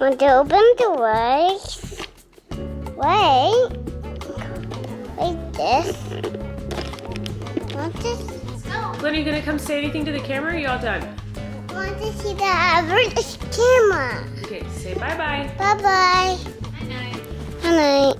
Want to open the legs? Wait. Like this. Want this? Let's go. Glenn, are you gonna come say anything to the camera, or are you all done? Want to see the average camera. Okay, say bye-bye. Bye-bye. Good night. Good night.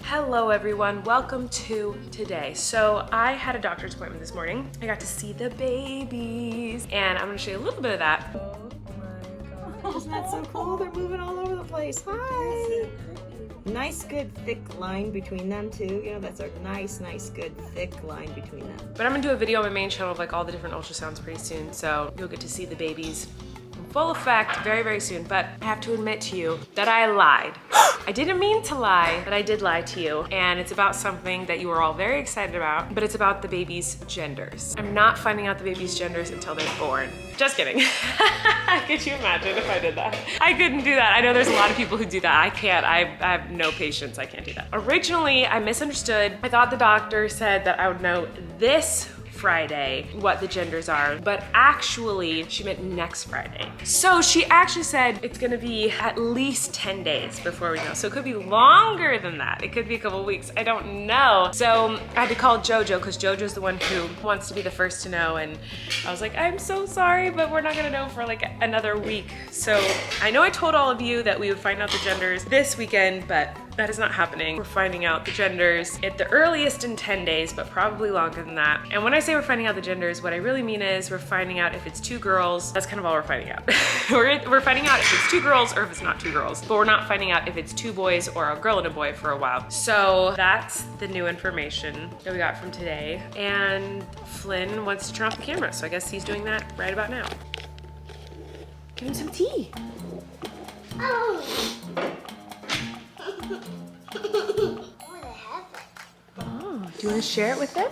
Hello everyone, welcome to today. So I had a doctor's appointment this morning. I got to see the babies and I'm gonna show you a little bit of that. Oh my God. Isn't that so cool? They're moving all over the place. Hi. Nice, good, thick line between them too. You know, that's a nice, good, thick line between them. But I'm gonna do a video on my main channel of like all the different ultrasounds pretty soon. So you'll get to see the babies in full effect very, very soon. But I have to admit to you that I lied. I didn't mean to lie, but I did lie to you. And it's about something that you were all very excited about, but it's about the babies' genders. I'm not finding out the babies' genders until they're born. Just kidding. Could you imagine if I did that? I couldn't do that. I know there's a lot of people who do that. I can't, I have no patience. I can't do that. Originally, I misunderstood. I thought the doctor said that I would know this Friday what the genders are, but actually she meant next Friday. So she actually said it's gonna be at least 10 days before we know. So it could be longer than that. It could be a couple weeks, I don't know. So I had to call Jojo because Jojo's the one who wants to be the first to know. And I was like, I'm so sorry, but we're not gonna know for like another week. So I know I told all of you that we would find out the genders this weekend, but that is not happening. We're finding out the genders at the earliest in 10 days, but probably longer than that. And when I say we're finding out the genders, what I really mean is we're finding out if it's two girls. That's kind of all we're finding out. we're finding out if it's two girls or if it's not two girls, but we're not finding out if it's two boys or a girl and a boy for a while. So that's the new information that we got from today. And Flynn wants to turn off the camera, so I guess he's doing that right about now. Give him some tea. Oh. Oh, do you want to share it with them?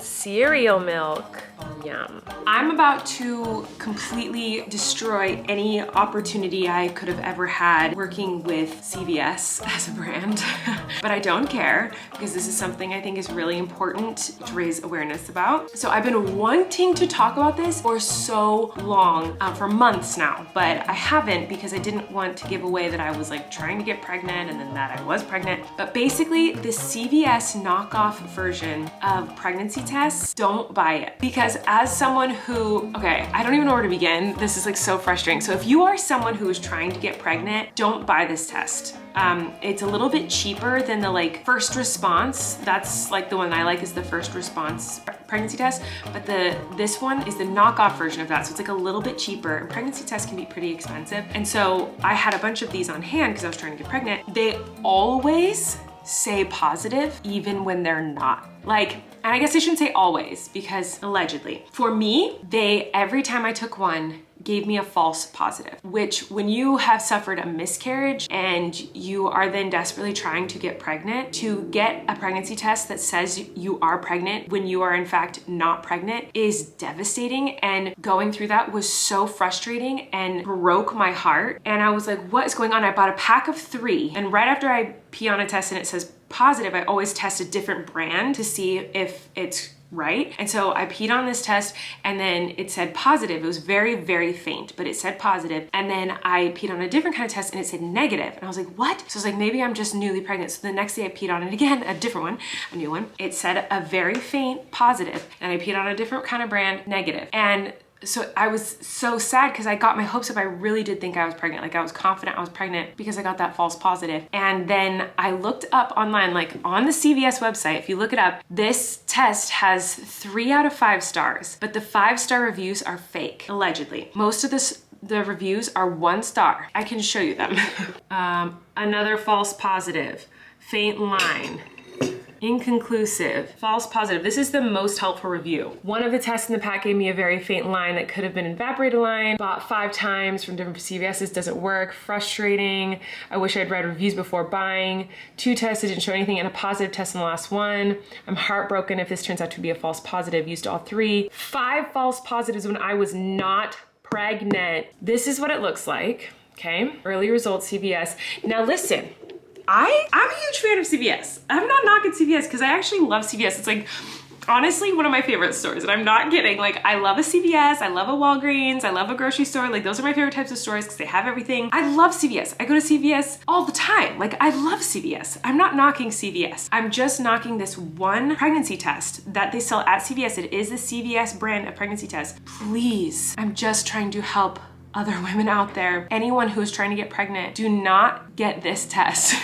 Cereal milk. Yum. I'm about to completely destroy any opportunity I could have ever had working with CVS as a brand, but I don't care because this is something I think is really important to raise awareness about. So I've been wanting to talk about this for so long, for months now, but I haven't because I didn't want to give away that I was like trying to get pregnant and then that I was pregnant. But basically the CVS knockoff version of pregnancy tests, don't buy it because as someone who, okay, I don't even know where to begin. This is like so frustrating. So if you are someone who is trying to get pregnant, don't buy this test. It's a little bit cheaper than the like first response. That's like the one I like is the first response pregnancy test, but this one is the knockoff version of that. So it's like a little bit cheaper and pregnancy tests can be pretty expensive. And so I had a bunch of these on hand because I was trying to get pregnant. They always say positive even when they're not. Like, and I guess I shouldn't say always because allegedly. For me, every time I took one, gave me a false positive, which when you have suffered a miscarriage and you are then desperately trying to get pregnant, to get a pregnancy test that says you are pregnant when you are in fact not pregnant is devastating. And going through that was so frustrating and broke my heart. And I was like, what is going on? I bought a pack of 3. And right after I pee on a test and it says positive, I always test a different brand to see if it's right. And so I peed on this test and then it said positive. It was very, very faint, but it said positive. And then I peed on a different kind of test and it said negative. And I was like, what? So I was like, maybe I'm just newly pregnant. So the next day I peed on it again, a different one, a new one. It said a very faint positive. And I peed on a different kind of brand, negative. And so I was so sad because I got my hopes up. I really did think I was pregnant. Like I was confident I was pregnant because I got that false positive. And then I looked up online, like on the CVS website, if you look it up, this test has 3 out of 5 stars, but the 5-star reviews are fake, allegedly. Most of the reviews are 1 star. I can show you them. Another false positive, faint line. Inconclusive, false positive. This is the most helpful review. One of the tests in the pack gave me a very faint line that could have been an evaporated line. Bought 5 times from different CVS's, doesn't work, frustrating. I wish I'd read reviews before buying. 2 tests, it didn't show anything, and a positive test in the last one. I'm heartbroken if this turns out to be a false positive. Used all 3. 5 false positives when I was not pregnant. This is what it looks like, okay? Early results, CVS. Now listen, I'm a huge fan of CVS. I'm not knocking CVS because I actually love CVS. It's like Honestly, one of my favorite stores, and I'm not kidding. Like, I love a CVS, I love a Walgreens, I love a grocery store. Like, those are my favorite types of stores because they have everything. I love CVS. I go to CVS all the time. Like, I love CVS. I'm not knocking CVS. I'm just knocking this one pregnancy test that they sell at CVS. It is the CVS brand of pregnancy test. Please, I'm just trying to help other women out there. Anyone who's trying to get pregnant, do not get this test.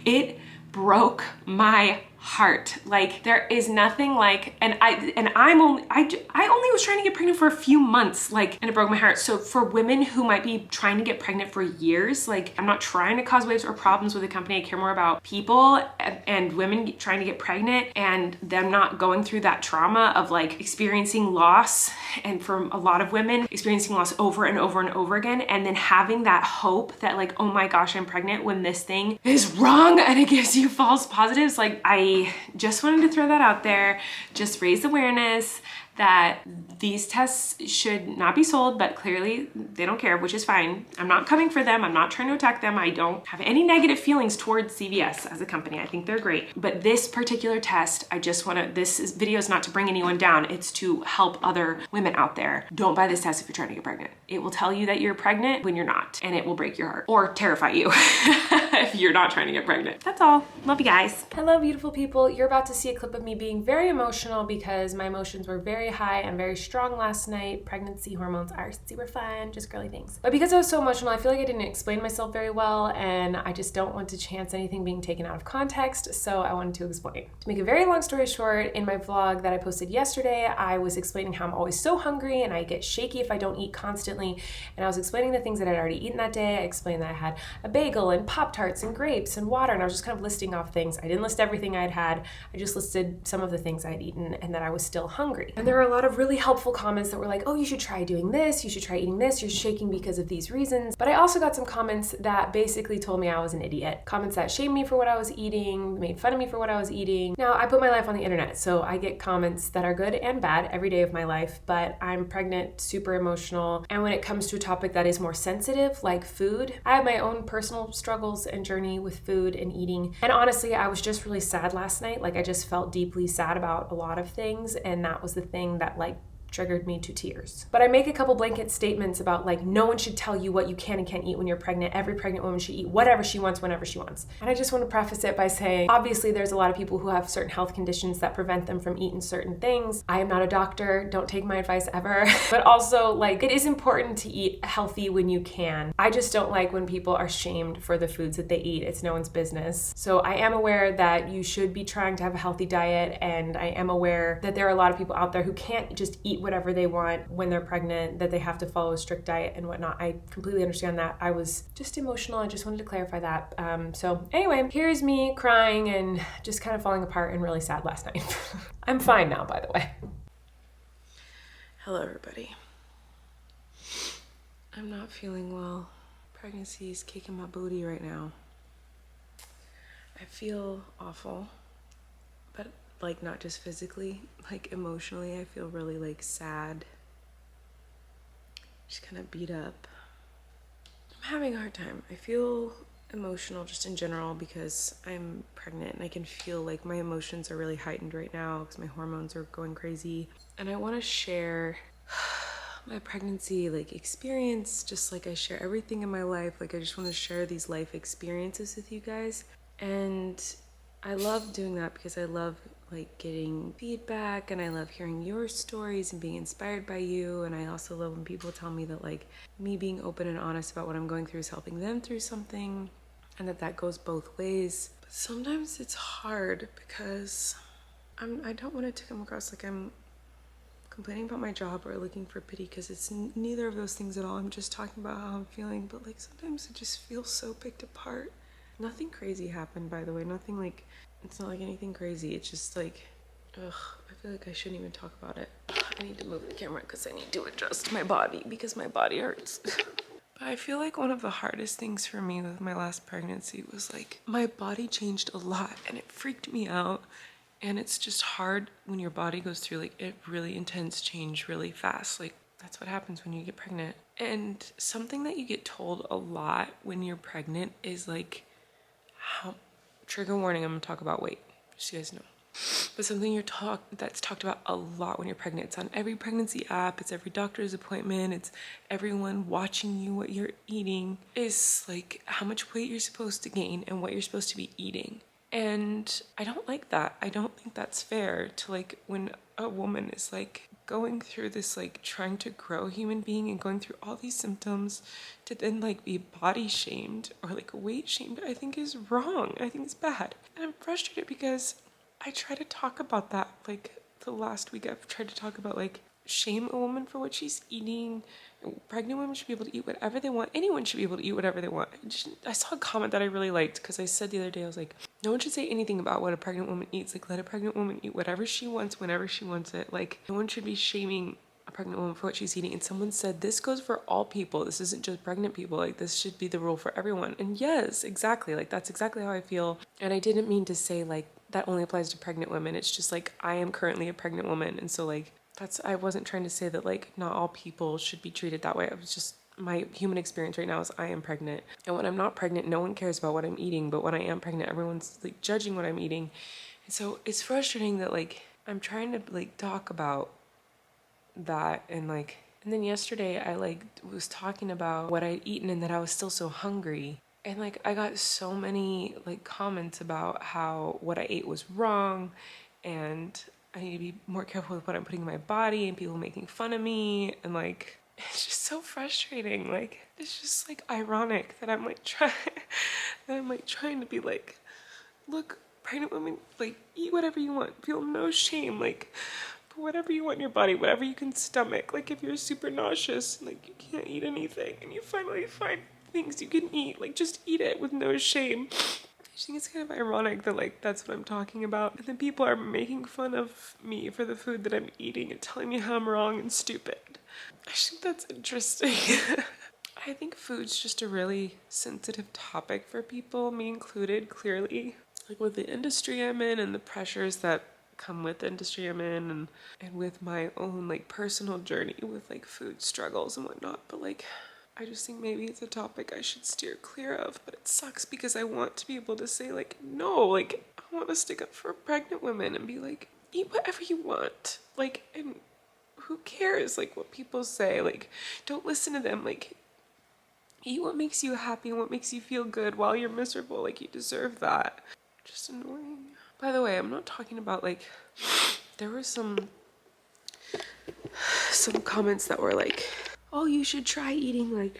It broke my heart. Like, there is nothing like, and I only was trying to get pregnant for a few months, like, and it broke my heart. So for women who might be trying to get pregnant for years, like, I'm not trying to cause waves or problems with the company. I care more about people and women trying to get pregnant and them not going through that trauma of like experiencing loss, and for a lot of women experiencing loss over and over and over again, and then having that hope that like, oh my gosh, I'm pregnant when this thing is wrong and it gives you false positives. Like, I just wanted to throw that out there, just raise awareness that these tests should not be sold, but clearly they don't care, which is fine. I'm not coming for them. I'm not trying to attack them. I don't have any negative feelings towards CVS as a company. I think they're great. But this particular test, I just want to, this video is not to bring anyone down. It's to help other women out there. Don't buy this test if you're trying to get pregnant. It will tell you that you're pregnant when you're not, and it will break your heart or terrify you if you're not trying to get pregnant. That's all. Love you guys. Hello, beautiful people. You're about to see a clip of me being very emotional because my emotions were very high and very strong last night. Pregnancy hormones are super fun, just girly things. But because I was so emotional, I feel like I didn't explain myself very well, and I just don't want to chance anything being taken out of context, so I wanted to explain. To make a very long story short, in my vlog that I posted yesterday, I was explaining how I'm always so hungry and I get shaky if I don't eat constantly, and I was explaining the things that I'd already eaten that day. I explained that I had a bagel and Pop-Tarts and grapes and water, and I was just kind of listing off things. I didn't list everything I'd had. I just listed some of the things I'd eaten and that I was still hungry. And there were a lot of really helpful comments that were like, oh, you should try doing this, you should try eating this, you're shaking because of these reasons. But I also got some comments that basically told me I was an idiot. Comments that shamed me for what I was eating, made fun of me for what I was eating. Now, I put my life on the internet, so I get comments that are good and bad every day of my life, but I'm pregnant, super emotional, and when it comes to a topic that is more sensitive, like food, I have my own personal struggles and journey with food and eating. And honestly, I was just really sad last night. Like, I just felt deeply sad about a lot of things, and that was the thing that like triggered me to tears. But I make a couple blanket statements about like, no one should tell you what you can and can't eat when you're pregnant. Every pregnant woman should eat whatever she wants, whenever she wants. And I just want to preface it by saying, obviously there's a lot of people who have certain health conditions that prevent them from eating certain things. I am not a doctor, don't take my advice ever. But also, like, it is important to eat healthy when you can. I just don't like when people are shamed for the foods that they eat. It's no one's business. So I am aware that you should be trying to have a healthy diet, and I am aware that there are a lot of people out there who can't just eat whatever they want when they're pregnant, that they have to follow a strict diet and whatnot. I completely understand that. I was just emotional. I just wanted to clarify that. So anyway, here's me crying and just kind of falling apart and really sad last night. I'm fine now, by the way. Hello, everybody. I'm not feeling well. Pregnancy is kicking my booty right now. I feel awful, but like not just physically, like emotionally, I feel really like sad, just kind of beat up. I'm having a hard time. I feel emotional just in general because I'm pregnant and I can feel like my emotions are really heightened right now because my hormones are going crazy. And I want to share my pregnancy like experience, just like I share everything in my life. Like, I just want to share these life experiences with you guys. And I love doing that because I love like getting feedback, and I love hearing your stories and being inspired by you. And I also love when people tell me that like me being open and honest about what I'm going through is helping them through something, and that goes both ways. But sometimes it's hard because I don't want it to come across like I'm complaining about my job or looking for pity, because it's neither of those things at all. I'm just talking about how I'm feeling, but like sometimes it just feels so picked apart. Nothing crazy happened, by the way. Nothing like, it's not like anything crazy. It's just like, ugh, I feel like I shouldn't even talk about it. I need to move the camera because I need to adjust my body because my body hurts. But I feel like one of the hardest things for me with my last pregnancy was like, my body changed a lot and it freaked me out. And it's just hard when your body goes through like a really intense change really fast. Like, that's what happens when you get pregnant. And something that you get told a lot when you're pregnant is like, how, trigger warning, I'm gonna talk about weight, just so you guys know. but something that's talked about a lot when you're pregnant. It's on every pregnancy app, it's every doctor's appointment, it's everyone watching you, what you're eating, is like how much weight you're supposed to gain and what you're supposed to be eating. And I don't like that. I don't think that's fair to like when a woman is like going through this like trying to grow human being and going through all these symptoms to then like be body shamed or like weight shamed, I think is wrong. I think it's bad. And I'm frustrated because I try to talk about that. Like the last week I've tried to talk about like shame a woman for what she's eating. Pregnant women should be able to eat whatever they want. Anyone should be able to eat whatever they want. I saw a comment that I really liked because I said the other day, I was like, no one should say anything about what a pregnant woman eats. Like, let a pregnant woman eat whatever she wants, whenever she wants it. Like, no one should be shaming a pregnant woman for what she's eating. And someone said, this goes for all people. This isn't just pregnant people. Like, this should be the rule for everyone. And yes, exactly. Like, that's exactly how I feel. And I didn't mean to say, like, that only applies to pregnant women. It's just, like, I am currently a pregnant woman. And so, like, I wasn't trying to say that, like, not all people should be treated that way. I was just, my human experience right now is I am pregnant. And when I'm not pregnant, no one cares about what I'm eating. But when I am pregnant, everyone's, like, judging what I'm eating. And so it's frustrating that, like, I'm trying to, like, talk about that and, like, and then yesterday I, like, was talking about what I'd eaten and that I was still so hungry. And, like, I got so many, like, comments about how what I ate was wrong and I need to be more careful with what I'm putting in my body and people making fun of me. And, like, it's just so frustrating. Like, it's just, like, ironic that I'm, like, trying to be, like, look, pregnant women, like, eat whatever you want. Feel no shame. Like, put whatever you want in your body, whatever you can stomach. Like, if you're super nauseous and, like, you can't eat anything and you finally find things you can eat, like, just eat it with no shame. I just think it's kind of ironic that, like, that's what I'm talking about. And then people are making fun of me for the food that I'm eating and telling me how I'm wrong and stupid. I just think that's interesting. I think food's just a really sensitive topic for people, me included, clearly. Like, with the industry I'm in and the pressures that come with the industry I'm in and with my own, like, personal journey with, like, food struggles and whatnot. But, like, I just think maybe it's a topic I should steer clear of, but it sucks because I want to be able to say, like, no, like, I want to stick up for pregnant women and be like, eat whatever you want. Like, and who cares, like, what people say? Like, don't listen to them. Like, eat what makes you happy and what makes you feel good while you're miserable. Like, you deserve that. Just annoying. By the way, I'm not talking about, like, there were some comments that were like, oh, you should try eating, like,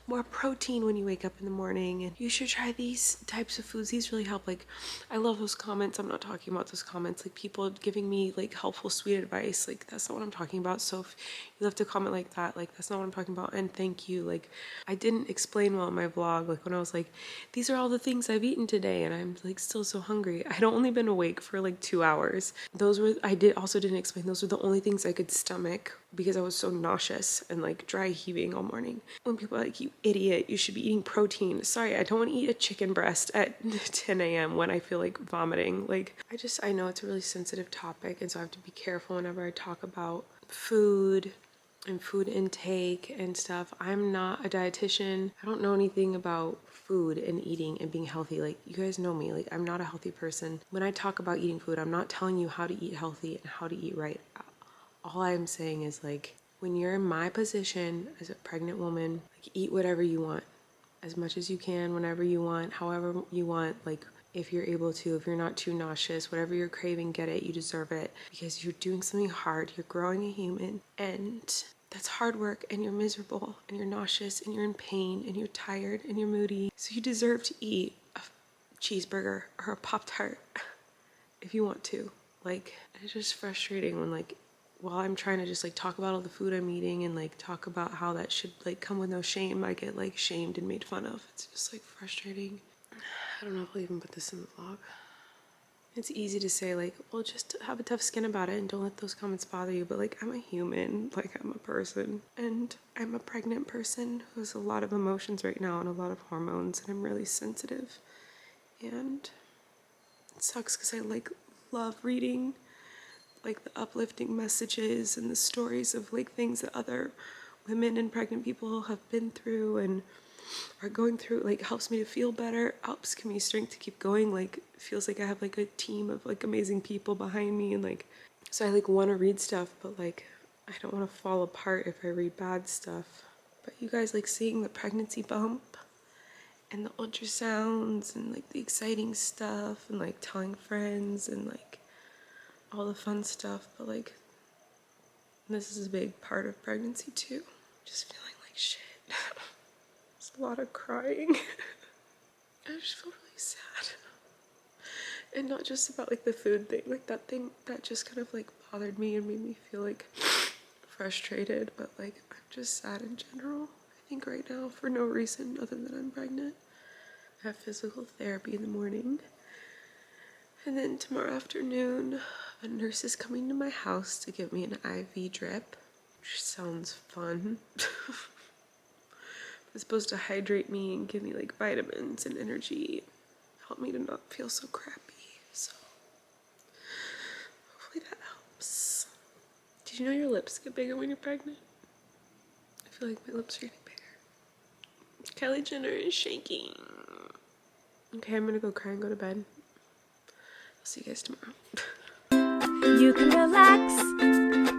more protein when you wake up in the morning, and you should try these types of foods. These really help. Like, I love those comments. I'm not talking about those comments. Like, people giving me, like, helpful, sweet advice. Like, that's not what I'm talking about. So if you have to comment like that, like, that's not what I'm talking about. And thank you. Like, I didn't explain well in my vlog, like, when I was like, these are all the things I've eaten today, and I'm, like, still so hungry. I'd only been awake for, like, 2 hours. I didn't explain, those were the only things I could stomach because I was so nauseous and, like, dry heaving all morning. When people are like, you idiot, you should be eating protein. Sorry, I don't want to eat a chicken breast at 10 a.m. when I feel like vomiting. Like, I know it's a really sensitive topic, and so I have to be careful whenever I talk about food and food intake and stuff. I'm not a dietitian. I don't know anything about food and eating and being healthy. Like, you guys know me. Like, I'm not a healthy person. When I talk about eating food, I'm not telling you how to eat healthy and how to eat right. All I'm saying is, like, when you're in my position as a pregnant woman, like, eat whatever you want, as much as you can, whenever you want, however you want. Like, if you're able to, if you're not too nauseous, whatever you're craving, get it. You deserve it because you're doing something hard. You're growing a human, and that's hard work, and you're miserable, and you're nauseous, and you're in pain, and you're tired, and you're moody. So you deserve to eat a cheeseburger or a Pop-Tart if you want to. Like, it's just frustrating when, like, while I'm trying to just, like, talk about all the food I'm eating and, like, talk about how that should, like, come with no shame, I get, like, shamed and made fun of. It's just, like, frustrating. I don't know if I'll even put this in the vlog. It's easy to say, like, well, just have a tough skin about it and don't let those comments bother you. But, like, I'm a human. Like, I'm a person. And I'm a pregnant person who has a lot of emotions right now and a lot of hormones. And I'm really sensitive. And it sucks because I, like, love reading, like, the uplifting messages and the stories of, like, things that other women and pregnant people have been through, and are going through, like, helps me to feel better, helps give me strength to keep going. Like, it feels like I have like a team of like amazing people behind me, and like, so I like want to read stuff, but like I don't want to fall apart if I read bad stuff. But you guys, like, seeing the pregnancy bump and the ultrasounds and like the exciting stuff and like telling friends and like all the fun stuff, but like this is a big part of pregnancy too. Just feeling like shit. It's a lot of crying. I just feel really sad. And not just about like the food thing, like that thing that just kind of like bothered me and made me feel like frustrated, but like I'm just sad in general. I think right now for no reason other than I'm pregnant. I have physical therapy in the morning. And then tomorrow afternoon, a nurse is coming to my house to give me an IV drip, which sounds fun. It's supposed to hydrate me and give me like vitamins and energy, help me to not feel so crappy. So hopefully that helps. Did you know your lips get bigger when you're pregnant? I feel like my lips are getting bigger. Kylie Jenner is shaking. Okay, I'm gonna go cry and go to bed. I'll see you guys tomorrow. You can relax.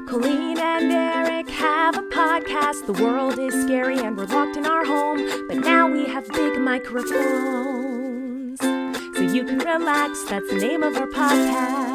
Colleen and Eric have a podcast. The world is scary and we're locked in our home, but now we have big microphones, so you can relax. That's the name of our podcast.